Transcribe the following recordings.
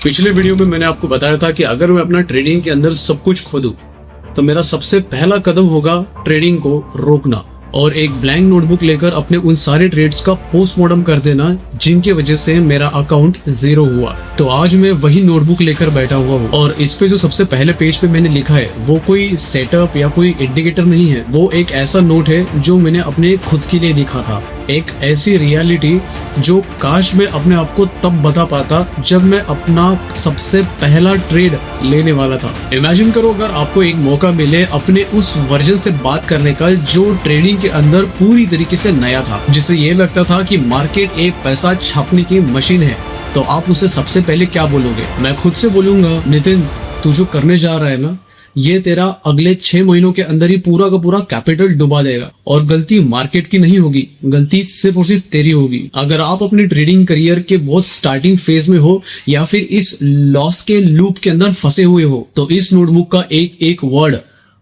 पिछले वीडियो में मैंने आपको बताया था कि अगर मैं अपना ट्रेडिंग के अंदर सब कुछ खो दूं तो मेरा सबसे पहला कदम होगा ट्रेडिंग को रोकना और एक ब्लैंक नोटबुक लेकर अपने उन सारे ट्रेड्स का पोस्टमार्टम कर देना जिनकी वजह से मेरा अकाउंट जीरो हुआ। तो आज मैं वही नोटबुक लेकर बैठा हुआ हूँ और इस पे जो सबसे पहले पेज पे मैंने लिखा है वो कोई सेटअप या कोई इंडिकेटर नहीं है, वो एक ऐसा नोट है जो मैंने अपने खुद के लिए लिखा था। एक ऐसी रियलिटी जो काश मैं अपने आप को तब बता पाता जब मैं अपना सबसे पहला ट्रेड लेने वाला था। इमेजिन करो अगर आपको एक मौका मिले अपने उस वर्जन से बात करने का जो ट्रेडिंग के अंदर पूरी तरीके से नया था, जिससे ये लगता था कि मार्केट एक पैसा छापने की मशीन है, तो आप उसे सबसे पहले क्या बोलोगे? मैं खुद से बोलूंगा, नितिन तू जो करने जा रहा है ना, ये तेरा अगले 6 महीनों के अंदर ही पूरा का पूरा कैपिटल डुबा देगा। और गलती मार्केट की नहीं होगी, गलती सिर्फ और सिर्फ तेरी होगी। अगर आप अपने ट्रेडिंग करियर के बहुत स्टार्टिंग फेज में हो या फिर इस लॉस के लूप के अंदर फंसे हुए हो, तो इस नोटबुक का एक एक वर्ड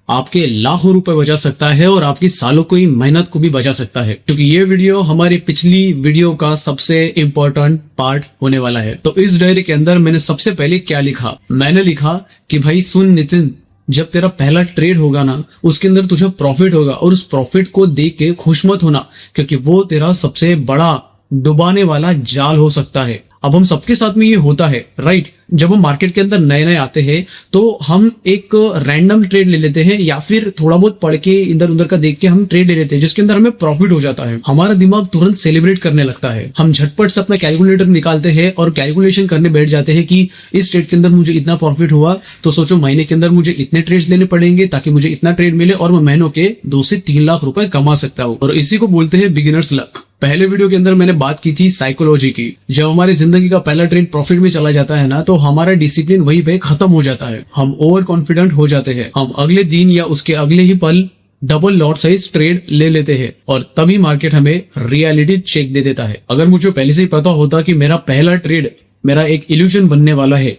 आपके लाखों रुपए बचा सकता है और आपकी सालों की मेहनत को भी बचा सकता है। क्योंकि ये वीडियो हमारी पिछली वीडियो का सबसे इम्पोर्टेंट पार्ट होने वाला है। तो इस डायरी के अंदर मैंने सबसे पहले क्या लिखा? मैंने लिखा कि भाई सुन नितिन, जब तेरा पहला ट्रेड होगा ना, उसके अंदर तुझे प्रॉफिट होगा और उस प्रॉफिट को देख के खुश मत होना, क्योंकि वो तेरा सबसे बड़ा डुबाने वाला जाल हो सकता है। अब हम सबके साथ में ये होता है, राइट? जब हम मार्केट के अंदर नए नए आते हैं तो हम एक रैंडम ट्रेड ले लेते हैं या फिर थोड़ा बहुत पढ़ के इधर उधर का देख के हम ट्रेड ले लेते हैं जिसके अंदर हमें प्रॉफिट हो जाता है। हमारा दिमाग तुरंत सेलिब्रेट करने लगता है, हम झटपट से अपना कैलकुलेटर निकालते हैं और कैलकुलेशन करने बैठ जाते हैं कि इस ट्रेड के अंदर मुझे इतना प्रॉफिट हुआ, तो सोचो महीने के अंदर मुझे इतने ट्रेड्स लेने पड़ेंगे ताकि मुझे इतना ट्रेड मिले और मैं महीनों के 2 से 3 लाख रुपए कमा सकता हूँ। और इसी को बोलते हैं बिगिनर्स लक। पहले वीडियो के अंदर मैंने बात की थी साइकोलॉजी की। जब हमारी जिंदगी का पहला ट्रेड प्रॉफिट में चला जाता है ना, तो हमारा डिसिप्लिन वहीं पे खत्म हो जाता है। हम ओवर कॉन्फिडेंट हो जाते हैं, हम अगले दिन या उसके अगले ही पल डबल लॉट साइज ट्रेड ले लेते हैं और तभी मार्केट हमें रियलिटी चेक दे देता है। अगर मुझे पहले से ही पता होता कि मेरा पहला ट्रेड मेरा एक इल्यूजन बनने वाला है,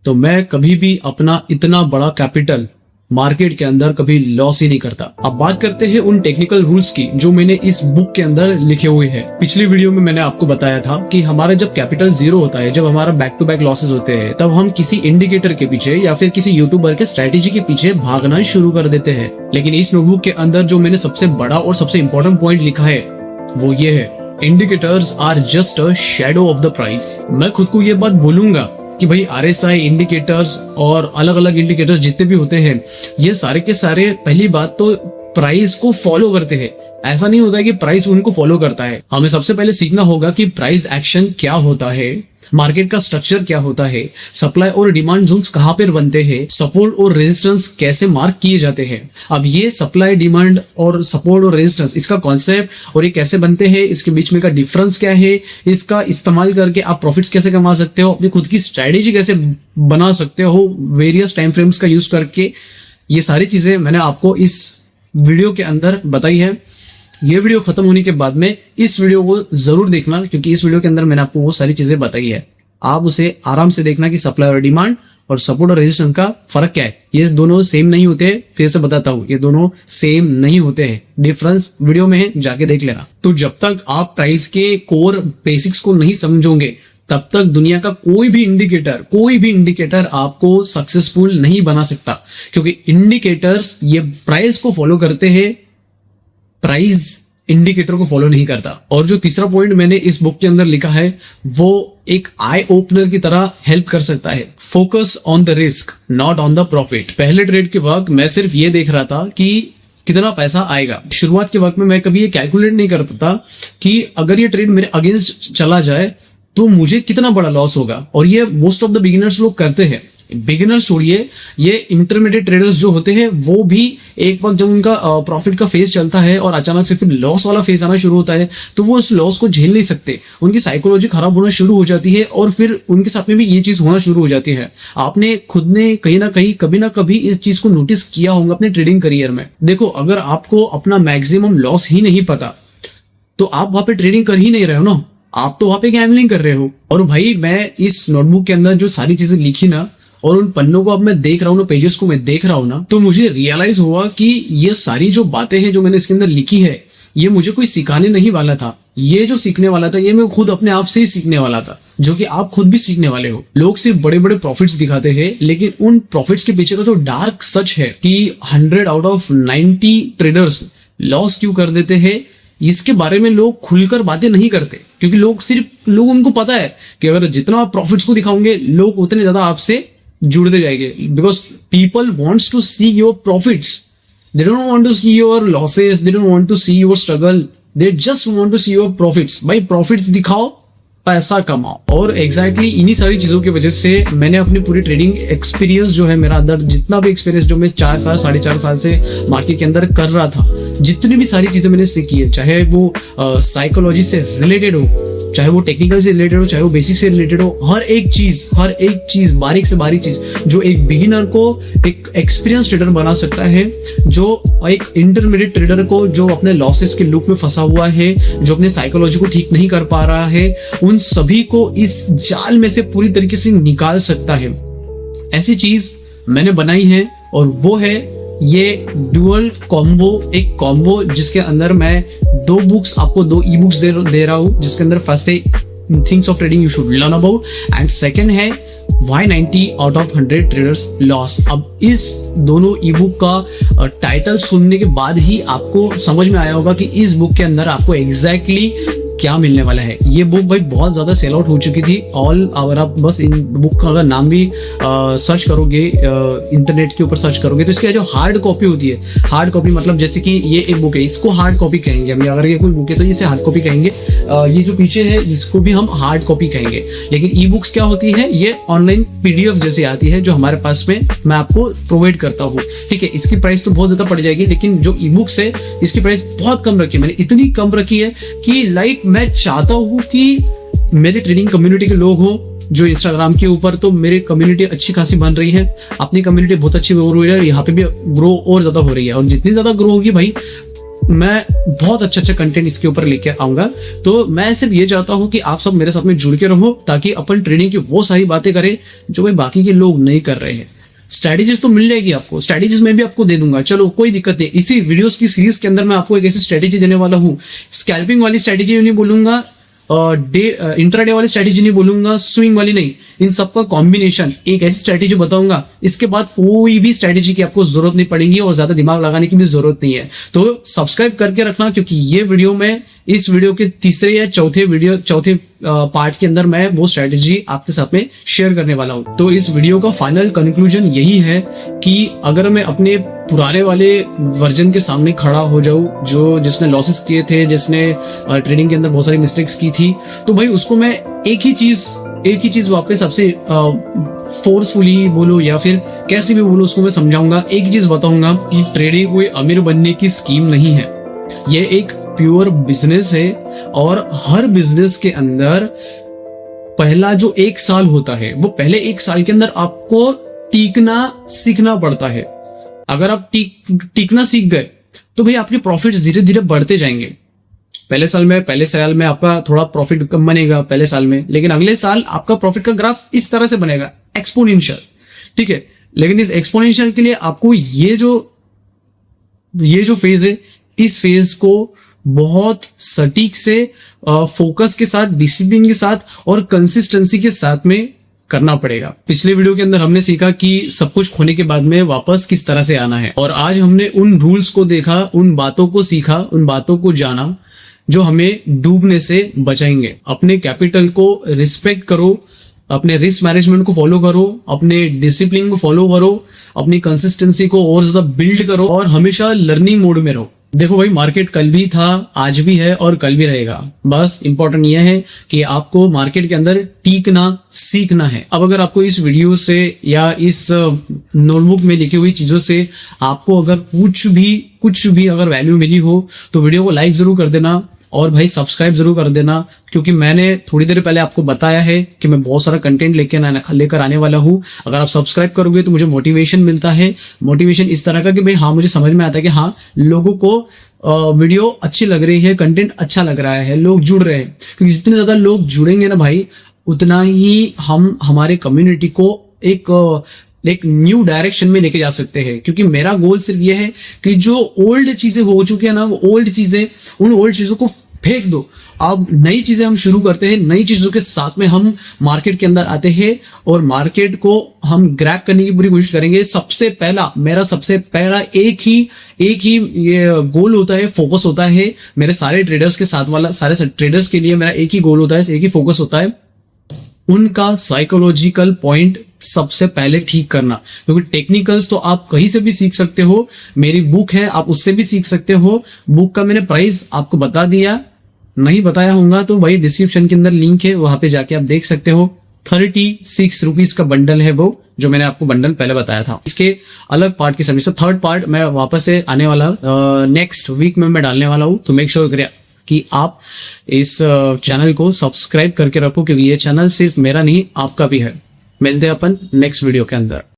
तो मैं कभी भी अपना इतना बड़ा कैपिटल मार्केट के अंदर कभी लॉस ही नहीं करता। अब बात करते हैं उन टेक्निकल रूल्स की जो मैंने इस बुक के अंदर लिखे हुए हैं। पिछली वीडियो में मैंने आपको बताया था कि हमारा जब कैपिटल जीरो होता है, जब हमारा बैक टू बैक लॉसेस होते हैं, तब हम किसी इंडिकेटर के पीछे या फिर किसी यूट्यूबर के स्ट्रेटेजी के पीछे भागना शुरू कर देते हैं। लेकिन इस नोटबुक के अंदर जो मैंने सबसे बड़ा और सबसे इंपॉर्टेंट पॉइंट लिखा है वो ये है, indicators are just a shadow of the price. मैं खुद को ये बात बोलूंगा कि भाई RSI इंडिकेटर्स और अलग अलग इंडिकेटर्स जितने भी होते हैं, ये सारे के सारे पहली बात तो प्राइस को फॉलो करते हैं। ऐसा नहीं होता है कि प्राइस उनको फॉलो करता है। हमें सबसे पहले सीखना होगा कि प्राइस एक्शन क्या होता है, मार्केट का स्ट्रक्चर क्या होता है, सप्लाई और डिमांड जोन्स कहाँ पर बनते हैं, सपोर्ट और रेजिस्टेंस कैसे मार्क किए जाते हैं। अब ये सप्लाई, डिमांड और सपोर्ट और रेजिस्टेंस, इसका कॉन्सेप्ट और ये कैसे बनते हैं, इसके बीच में का डिफरेंस क्या है, इसका इस्तेमाल करके आप प्रॉफिट्स कैसे कमा सकते हो, अपनी खुद की स्ट्रेटेजी कैसे बना सकते हो वेरियस टाइम फ्रेम्स का यूज करके, ये सारी चीजें मैंने आपको इस वीडियो के अंदर बताई है। ये वीडियो खत्म होने के बाद में इस वीडियो को जरूर देखना, क्योंकि इस वीडियो के अंदर मैंने आपको वो सारी चीजें बताई है। आप उसे आराम से देखना कि सप्लाई और डिमांड और सपोर्ट और रेजिस्टेंस का फर्क क्या है। ये दोनों सेम नहीं होते, फिर से बताता हूँ, ये दोनों सेम नहीं होते हैं, डिफरेंस वीडियो में है, जाके देख लेना। तो जब तक आप प्राइस के कोर बेसिक्स को नहीं समझोगे तब तक दुनिया का कोई भी इंडिकेटर आपको सक्सेसफुल नहीं बना सकता, क्योंकि इंडिकेटर्स ये प्राइस को फॉलो करते हैं, प्राइस इंडिकेटर को फॉलो नहीं करता। और जो तीसरा पॉइंट मैंने इस बुक के अंदर लिखा है वो एक आई ओपनर की तरह हेल्प कर सकता है। Focus on the risk, not on the profit. पहले ट्रेड के वक्त मैं सिर्फ ये देख रहा था कि कितना पैसा आएगा। शुरुआत के वक्त में मैं कभी ये कैलकुलेट नहीं करता था कि अगर ये ट्रेड मेरे अगेंस्ट चला जाए तो मुझे कितना बड़ा लॉस होगा। और ये मोस्ट ऑफ द बिगिनर्स लोग करते हैं। बिगिनर्स छोड़िए, ये इंटरमीडिएट ट्रेडर्स जो होते हैं वो भी एक वक्त जब उनका प्रॉफिट का फेज चलता है और अचानक से फिर लॉस वाला फेज आना शुरू होता है, तो वो उस लॉस को झेल नहीं सकते, उनकी साइकोलॉजी खराब होना शुरू हो जाती है और फिर उनके साथ में भी ये चीज होना शुरू हो जाती है। आपने खुद ने कहीं ना कहीं कभी ना कभी इस चीज को नोटिस किया होगा अपने ट्रेडिंग करियर में। देखो, अगर आपको अपना मैक्सिमम लॉस ही नहीं पता तो आप वहां पे ट्रेडिंग कर ही नहीं रहे हो ना, आप तो वहां पे गैम्बलिंग कर रहे हो। और भाई मैं इस नोटबुक के अंदर जो सारी चीजें लिखी ना, और उन पन्नों को अब मैं देख रहा हूँ ना, पेजेस को मैं देख रहा हूँ ना, तो मुझे रियलाइज हुआ कि ये सारी जो बातें हैं जो मैंने इसके अंदर लिखी है, ये मुझे कोई सिखाने नहीं वाला था। ये जो सीखने वाला था ये मैं खुद अपने आप से ही सीखने वाला था। जो कि आप खुद भी सीखने वाले हो। लोग सिर्फ बड़े बड़े प्रॉफिट्स दिखाते हैं, लेकिन उन प्रॉफिट्स के पीछे का जो डार्क सच है कि 100 आउट ऑफ 90 ट्रेडर्स लॉस क्यों कर देते हैं, इसके बारे में लोग खुलकर बातें नहीं करते। क्योंकि लोग उनको पता है कि अगर जितना आप प्रॉफिट्स को दिखाओगे, लोग उतने ज्यादा आपसे जुड़ते जाएंगे। Because people wants to see your profits, they don't want to see your losses, they don't want to see your struggle, they just want to see your profits. भाई प्रॉफिट्स दिखाओ, पैसा कमाओ। और एग्जैक्टली इन्हीं सारी चीजों की वजह से मैंने अपनी पूरी ट्रेडिंग एक्सपीरियंस जो है, मेरा अंदर जितना भी एक्सपीरियंस जो मैं 4 साल 4.5 साल से मार्केट के अंदर कर रहा था, जितनी भी सारी चीजें मैंने सीखी है, चाहे वो साइकोलॉजी से रिलेटेड हो, चाहे वो टेक्निकल से रिलेटेड हो, चाहे वो बेसिक से रिलेटेड हो, हर एक चीज बारीक से बारीक चीज जो एक बिगिनर को एक एक्सपीरियंस ट्रेडर बना सकता है, जो एक इंटरमीडिएट ट्रेडर को जो अपने लॉसेस के लूप में फंसा हुआ है, जो अपने साइकोलॉजी को ठीक नहीं कर पा रहा है, उन सभी को इस जाल में से पूरी तरीके से निकाल सकता है। ऐसी चीज मैंने बनाई है, और वो है ये डुअल कॉम्बो, एक कॉम्बो जिसके अंदर मैं 2 बुक्स आपको 2 ई बुक्स दे रहा हूं, जिसके अंदर फर्स्ट है things of trading you should learn about, and second है why 90 out of 100 traders loss. अब इस दोनों ई बुक का टाइटल सुनने के बाद ही आपको समझ में आया होगा कि इस बुक के अंदर आपको एग्जैक्टली क्या मिलने वाला है। ये बुक भाई बहुत ज्यादा सेल आउट हो चुकी थी। अगर आप बस इन बुक का अगर नाम भी सर्च करोगे, इंटरनेट के ऊपर सर्च करोगे, तो इसकी जो हार्ड कॉपी होती है, हार्ड कॉपी मतलब जैसे कि ये एक बुक है, इसको हार्ड कॉपी कहेंगे हम। अगर ये कोई बुक है तो इसे हार्ड कॉपी कहेंगे। ये जो पीछे है इसको भी हम हार्ड कॉपी कहेंगे। लेकिन ई बुक्स क्या होती है, ये ऑनलाइन पीडीएफ जैसी आती है, जो हमारे पास में मैं आपको प्रोवाइड करता हूँ। ठीक है, इसकी प्राइस तो बहुत ज्यादा पड़ जाएगी, लेकिन जो ई बुक्स है इसकी प्राइस बहुत कम रखी है। मैंने इतनी कम रखी है कि लाइक मैं चाहता हूं कि मेरी ट्रेडिंग कम्युनिटी के लोग हो जो इंस्टाग्राम के ऊपर, तो मेरी कम्युनिटी अच्छी खासी बन रही है, अपनी कम्युनिटी बहुत अच्छी ग्रो हो रही है, यहाँ पे भी ग्रो और ज्यादा हो रही है। और जितनी ज्यादा ग्रो होगी भाई, मैं बहुत अच्छा कंटेंट इसके ऊपर लेके आऊंगा। तो मैं सिर्फ ये चाहता हूं कि आप सब मेरे साथ में जुड़ के रहो, ताकि अपन ट्रेडिंग की वो सारी बातें करें जो भाई बाकी के लोग नहीं कर रहे हैं। स्ट्रेटेजीज तो मिल जाएगी आपको, स्ट्रेटेजीज मैं भी आपको दे दूंगा, चलो कोई दिक्कत नहीं। इसी वीडियोस की सीरीज के अंदर मैं आपको एक ऐसी स्ट्रेटेजी देने वाला हूँ, स्कैल्पिंग वाली स्ट्रेटेजी नहीं बोलूंगा, इंट्राडे वाली स्ट्रेटेजी नहीं बोलूंगा, स्विंग वाली नहीं, इन सबका कॉम्बिनेशन एक ऐसी स्ट्रेटेजी बताऊंगा। इसके बाद कोई भी स्ट्रेटेजी की आपको जरूरत नहीं पड़ेगी और ज्यादा दिमाग लगाने की भी जरूरत नहीं है। तो सब्सक्राइब करके रखना, क्योंकि ये वीडियो में इस वीडियो के तीसरे या चौथे पार्ट के अंदर मैं वो स्ट्रेटेजी आपके साथ में शेयर करने वाला हूं। तो इस वीडियो का फाइनल कंक्लूजन यही है कि अगर मैं अपने पुराने वाले वर्जन के सामने खड़ा हो जाऊं, जो जिसने लॉसेस किए थे, जिसने ट्रेडिंग के अंदर बहुत सारी मिस्टेक्स की थी, तो भाई उसको मैं एक ही चीज वापस सबसे फोर्सफुली बोलो या फिर कैसे भी बोलो, उसको मैं समझाऊंगा। एक ही चीज बताऊंगा कि ट्रेडिंग कोई अमीर बनने की स्कीम नहीं है, ये एक प्योर बिजनेस है। और हर बिजनेस के अंदर पहला जो 1 साल होता है, वो पहले 1 साल के अंदर आपको टीकना सीखना पड़ता है। अगर आप टीकना सीख गए तो भाई आपके प्रॉफिट्स धीरे धीरे बढ़ते जाएंगे। पहले साल में आपका थोड़ा प्रॉफिट कम बनेगा पहले साल में, लेकिन अगले साल आपका प्रॉफिट का ग्राफ इस तरह से बनेगा, एक्सपोनेंशियल। ठीक है, लेकिन इस एक्सपोनेंशियल के लिए आपको ये जो फेज है, इस फेज को बहुत सटीक से फोकस के साथ, डिसिप्लिन के साथ और कंसिस्टेंसी के साथ में करना पड़ेगा। पिछले वीडियो के अंदर हमने सीखा कि सब कुछ खोने के बाद में वापस किस तरह से आना है, और आज हमने उन रूल्स को देखा, उन बातों को सीखा, उन बातों को जाना जो हमें डूबने से बचाएंगे। अपने कैपिटल को रिस्पेक्ट करो, अपने रिस्क मैनेजमेंट को फॉलो करो, अपने डिसिप्लिन को फॉलो करो, अपनी कंसिस्टेंसी को और ज्यादा बिल्ड करो, और हमेशा लर्निंग मोड में रहो। देखो भाई, मार्केट कल भी था, आज भी है और कल भी रहेगा। बस इंपॉर्टेंट यह है कि आपको मार्केट के अंदर टीकना सीखना है। अब अगर आपको इस वीडियो से या इस नोटबुक में लिखी हुई चीजों से आपको अगर कुछ भी अगर वैल्यू मिली हो, तो वीडियो को लाइक जरूर कर देना, और भाई सब्सक्राइब जरूर कर देना, क्योंकि मैंने थोड़ी देर पहले आपको बताया है कि मैं बहुत सारा कंटेंट लेकर आने वाला हूं। अगर आप सब्सक्राइब करोगे तो मुझे मोटिवेशन मिलता है। मोटिवेशन इस तरह का कि भाई हाँ, मुझे समझ में आता है कि हाँ, लोगों को वीडियो अच्छी लग रही है, कंटेंट अच्छा लग रहा है, लोग जुड़ रहे हैं। क्योंकि जितने ज्यादा लोग जुड़ेंगे ना भाई, उतना ही हम हमारे कम्युनिटी को एक न्यू डायरेक्शन में लेके जा सकते हैं। क्योंकि मेरा गोल सिर्फ ये है कि जो ओल्ड चीजें हो चुकी है ना, वो उन ओल्ड चीजों को फेंक दो अब नई चीजें हम शुरू करते हैं, नई चीजों के साथ में हम मार्केट के अंदर आते हैं और मार्केट को हम ग्रैब करने की पूरी कोशिश करेंगे। मेरा सबसे पहला एक ही ये गोल होता है, फोकस होता है मेरे सारे ट्रेडर्स के साथ वाला, सारे ट्रेडर्स के लिए मेरा एक ही गोल होता है, एक ही फोकस होता है, उनका साइकोलॉजिकल पॉइंट सबसे पहले ठीक करना। क्योंकि टेक्निकल्स तो आप कहीं से भी सीख सकते हो, मेरी बुक है आप उससे भी सीख सकते हो। बुक का मैंने प्राइस आपको बता दिया, नहीं बताया होगा तो भाई डिस्क्रिप्शन के अंदर लिंक है, वहां पे जाके आप देख सकते हो। 36 रुपीज का बंडल है वो, जो मैंने आपको बंडल पहले बताया था। इसके अलग पार्ट की सर्विस, थर्ड पार्ट मैं वापस से आने वाला नेक्स्ट वीक में मैं डालने वाला हूं। तो मेक श्योर कि आप इस चैनल को सब्सक्राइब करके रखो, क्योंकि ये चैनल सिर्फ मेरा नहीं आपका भी है। मिलते हैं अपन नेक्स्ट वीडियो के अंदर।